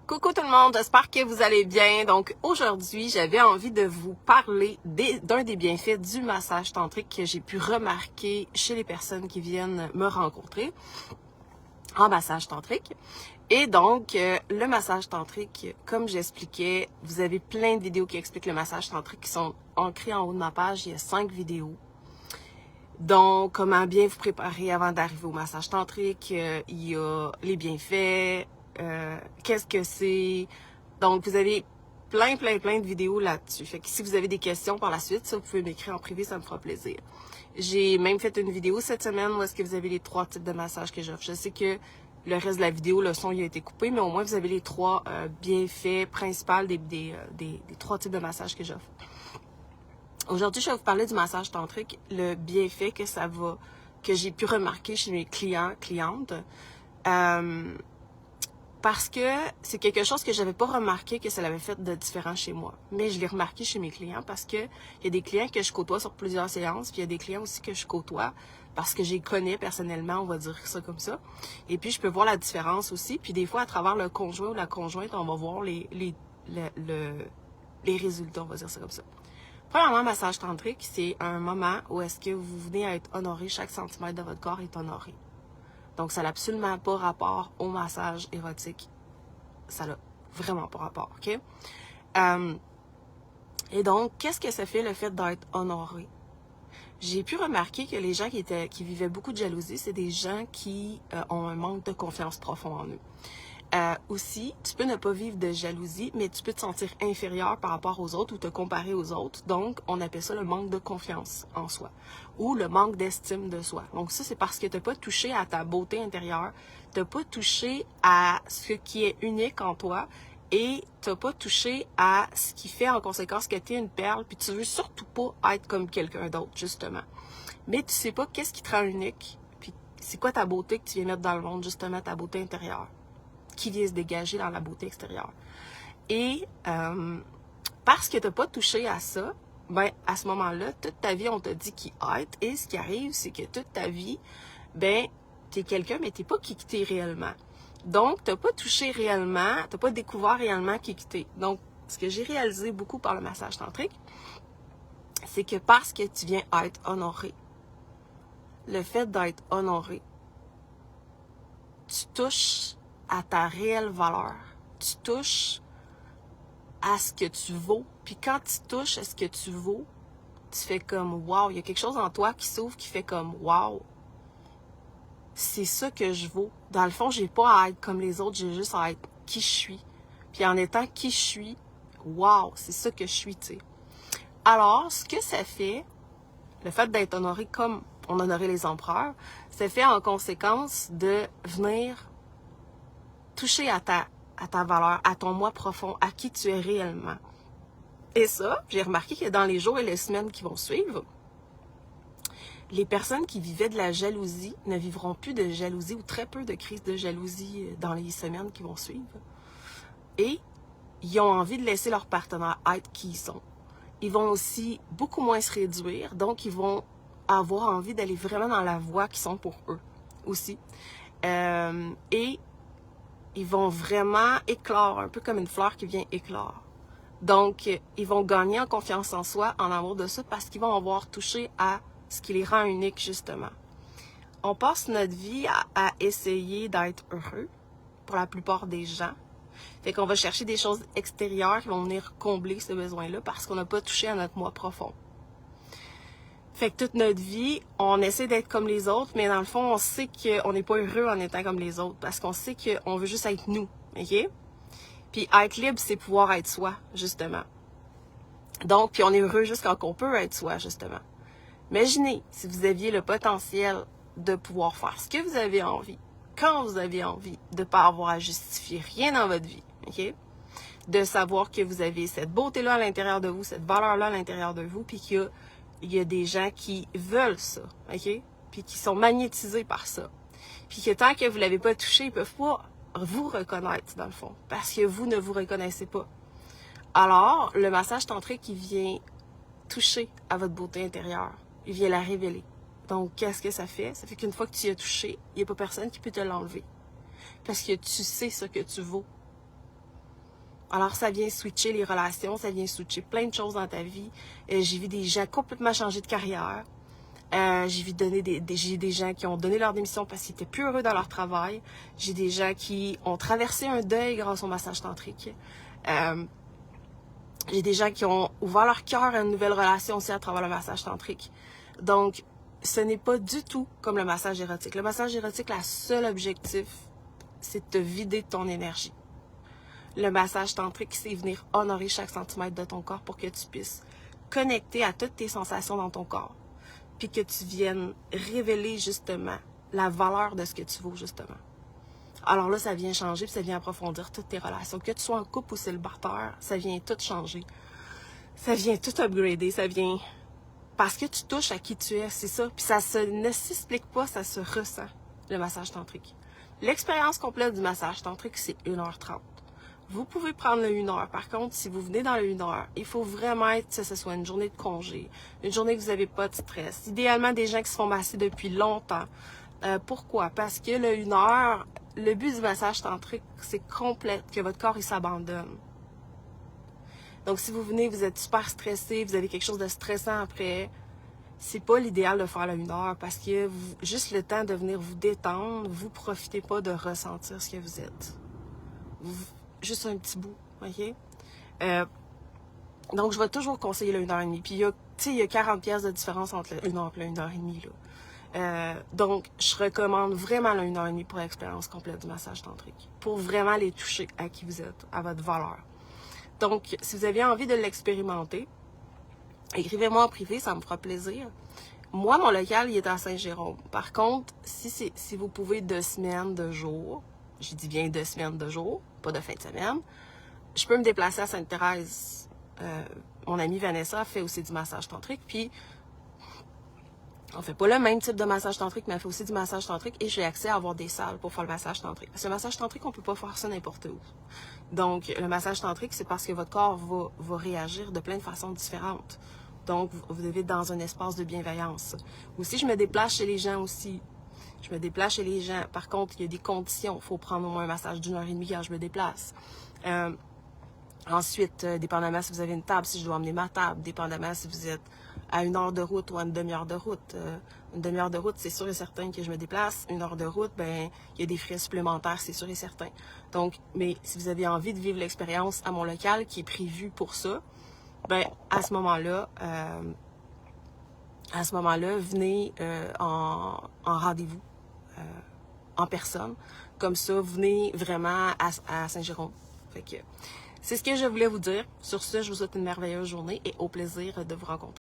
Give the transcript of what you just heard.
Coucou tout le monde, j'espère que vous allez bien. Donc aujourd'hui, j'avais envie de vous parler d'un des bienfaits du massage tantrique que j'ai pu remarquer chez les personnes qui viennent me rencontrer en massage tantrique. Et donc, le massage tantrique, comme j'expliquais, vous avez plein de vidéos qui expliquent le massage tantrique qui sont ancrées en haut de ma page. Il y a 5 vidéos. Donc, comment bien vous préparer avant d'arriver au massage tantrique. Il y a les bienfaits, qu'est-ce que c'est. Donc, vous avez plein de vidéos là-dessus. Fait que si vous avez des questions par la suite, ça, vous pouvez m'écrire en privé, ça me fera plaisir. J'ai même fait une vidéo cette semaine où est-ce que vous avez les 3 types de massages que j'offre. Je sais que le reste de la vidéo, le son, il a été coupé, mais au moins, vous avez les 3 bienfaits principaux des 3 types de massages que j'offre. Aujourd'hui, je vais vous parler du massage tantrique, le bienfait que j'ai pu remarquer chez mes clientes. Parce que c'est quelque chose que j'avais pas remarqué que ça l'avait fait de différent chez moi. Mais je l'ai remarqué chez mes clients parce que il y a des clients que je côtoie sur plusieurs séances, puis il y a des clients aussi que je côtoie parce que je les connais personnellement, on va dire ça comme ça. Et puis je peux voir la différence aussi. Puis des fois, à travers le conjoint ou la conjointe, on va voir les résultats, on va dire ça comme ça. Premièrement, massage tantrique, c'est un moment où est-ce que vous venez à être honoré, chaque centimètre de votre corps est honoré. Donc, ça n'a absolument pas rapport au massage érotique. Ça n'a vraiment pas rapport, OK? Et donc, qu'est-ce que ça fait le fait d'être honoré? J'ai pu remarquer que les gens qui vivaient beaucoup de jalousie, c'est des gens qui ont un manque de confiance profond en eux. Aussi, tu peux ne pas vivre de jalousie, mais tu peux te sentir inférieur par rapport aux autres ou te comparer aux autres. Donc, on appelle ça le manque de confiance en soi ou le manque d'estime de soi. Donc, ça, c'est parce que tu n'as pas touché à ta beauté intérieure, tu n'as pas touché à ce qui est unique en toi et tu n'as pas touché à ce qui fait en conséquence que tu es une perle puis tu veux surtout pas être comme quelqu'un d'autre, justement. Mais tu sais pas qu'est-ce qui te rend unique puis c'est quoi ta beauté que tu viens mettre dans le monde, justement, ta beauté intérieure qui vient se dégager dans la beauté extérieure. Et parce que tu n'as pas touché à ça, ben à ce moment-là, toute ta vie, on t'a dit qui être. Et ce qui arrive, c'est que toute ta vie, ben tu es quelqu'un, mais tu n'es pas qui tu es réellement. Donc, tu n'as pas touché réellement, tu n'as pas découvert réellement qui tu es. Donc, ce que j'ai réalisé beaucoup par le massage tantrique, c'est que parce que tu viens être honoré, le fait d'être honoré, tu touches à ta réelle valeur. Tu touches à ce que tu vaux. Puis quand tu touches à ce que tu vaux, tu fais comme « wow ». Il y a quelque chose en toi qui s'ouvre, qui fait comme « wow ». C'est ça que je vaux. Dans le fond, j'ai pas à être comme les autres, j'ai juste à être qui je suis. Puis en étant qui je suis, wow, c'est ça que je suis, tu sais. Alors, ce que ça fait, le fait d'être honoré comme on honorait les empereurs, ça fait en conséquence de venir toucher à ta valeur, à ton moi profond, à qui tu es réellement. Et ça, j'ai remarqué que dans les jours et les semaines qui vont suivre, les personnes qui vivaient de la jalousie ne vivront plus de jalousie ou très peu de crises de jalousie dans les semaines qui vont suivre. Et ils ont envie de laisser leur partenaire être qui ils sont. Ils vont aussi beaucoup moins se réduire, donc ils vont avoir envie d'aller vraiment dans la voie qui sont pour eux aussi. Et ils vont vraiment éclore, un peu comme une fleur qui vient éclore. Donc, ils vont gagner en confiance en soi, en amour de soi, parce qu'ils vont avoir touché à ce qui les rend uniques, justement. On passe notre vie à essayer d'être heureux, pour la plupart des gens. Fait qu'on va chercher des choses extérieures qui vont venir combler ce besoin-là, parce qu'on n'a pas touché à notre moi profond. Fait que toute notre vie, on essaie d'être comme les autres, mais dans le fond, on sait qu'on n'est pas heureux en étant comme les autres, parce qu'on sait qu'on veut juste être nous, OK? Puis être libre, c'est pouvoir être soi, justement. Donc, puis on est heureux juste quand on peut être soi, justement. Imaginez si vous aviez le potentiel de pouvoir faire ce que vous avez envie, quand vous avez envie, de ne pas avoir à justifier rien dans votre vie, OK? De savoir que vous avez cette beauté-là à l'intérieur de vous, cette valeur-là à l'intérieur de vous, puis qu'il y a des gens qui veulent ça, OK? Puis qui sont magnétisés par ça. Puis que tant que vous ne l'avez pas touché, ils ne peuvent pas vous reconnaître, dans le fond, parce que vous ne vous reconnaissez pas. Alors, le massage tantrique, il vient toucher à votre beauté intérieure. Il vient la révéler. Donc, qu'est-ce que ça fait? Ça fait qu'une fois que tu y as touché, il n'y a pas personne qui peut te l'enlever. Parce que tu sais ce que tu vaux. Alors, ça vient switcher les relations, ça vient switcher plein de choses dans ta vie. J'ai vu des gens complètement changer de carrière. J'ai vu j'ai des gens qui ont donné leur démission parce qu'ils étaient plus heureux dans leur travail. J'ai des gens qui ont traversé un deuil grâce au massage tantrique. J'ai des gens qui ont ouvert leur cœur à une nouvelle relation aussi à travers le massage tantrique. Donc, ce n'est pas du tout comme le massage érotique. Le massage érotique, le seul objectif, c'est de te vider de ton énergie. Le massage tantrique, c'est venir honorer chaque centimètre de ton corps pour que tu puisses connecter à toutes tes sensations dans ton corps. Puis que tu viennes révéler justement la valeur de ce que tu vaux justement. Alors là, ça vient changer, puis ça vient approfondir toutes tes relations. Que tu sois en couple ou célibataire, ça vient tout changer. Ça vient tout upgrader, ça vient... Parce que tu touches à qui tu es, c'est ça. Puis ça ne s'explique pas, ça se ressent, le massage tantrique. L'expérience complète du massage tantrique, c'est 1h30. Vous pouvez prendre le 1h. Par contre, si vous venez dans le 1h, il faut vraiment que ce soit une journée de congé, une journée que vous n'avez pas de stress. Idéalement, des gens qui se font masser depuis longtemps. Pourquoi? Parce que le 1h, le but du massage tantrique, c'est complète, que votre corps, il s'abandonne. Donc, si vous venez, vous êtes super stressé, vous avez quelque chose de stressant après, c'est pas l'idéal de faire le 1h parce que juste le temps de venir vous détendre, vous profitez pas de ressentir ce que vous êtes. Juste un petit bout, ok? Donc, je vais toujours conseiller le 1h30. Puis, il y a 40 pièces de différence entre le 1h et le 1h30, là. Donc, je recommande vraiment le 1h30 pour l'expérience complète du massage tantrique. Pour vraiment les toucher à qui vous êtes, à votre valeur. Donc, si vous avez envie de l'expérimenter, écrivez-moi en privé, ça me fera plaisir. Moi, mon local, il est à Saint-Jérôme. Par contre, si vous pouvez 2 semaines, 2 jours, je dis bien 2 semaines, 2 jours, pas de fin de semaine, je peux me déplacer à Sainte-Thérèse. Mon amie Vanessa fait aussi du massage tantrique, puis on fait pas le même type de massage tantrique, mais elle fait aussi du massage tantrique et j'ai accès à avoir des salles pour faire le massage tantrique. Parce que le massage tantrique, on peut pas faire ça n'importe où. Donc, le massage tantrique, c'est parce que votre corps va réagir de plein de façons différentes. Donc, vous devez être dans un espace de bienveillance. Aussi, je me déplace chez les gens aussi. Je me déplace chez les gens. Par contre, il y a des conditions. Il faut prendre au moins un massage d'1h30 quand je me déplace. Ensuite, dépendamment si vous avez une table, si je dois emmener ma table, dépendamment si vous êtes à 1 heure de route ou à une demi-heure de route. Une demi-heure de route, c'est sûr et certain que je me déplace. 1 heure de route, ben il y a des frais supplémentaires, c'est sûr et certain. Donc, mais si vous avez envie de vivre l'expérience à mon local qui est prévu pour ça, ben à ce moment-là, venez en rendez-vous en personne. Comme ça, venez vraiment à Saint-Jérôme. Fait que c'est ce que je voulais vous dire. Sur ce, je vous souhaite une merveilleuse journée et au plaisir de vous rencontrer.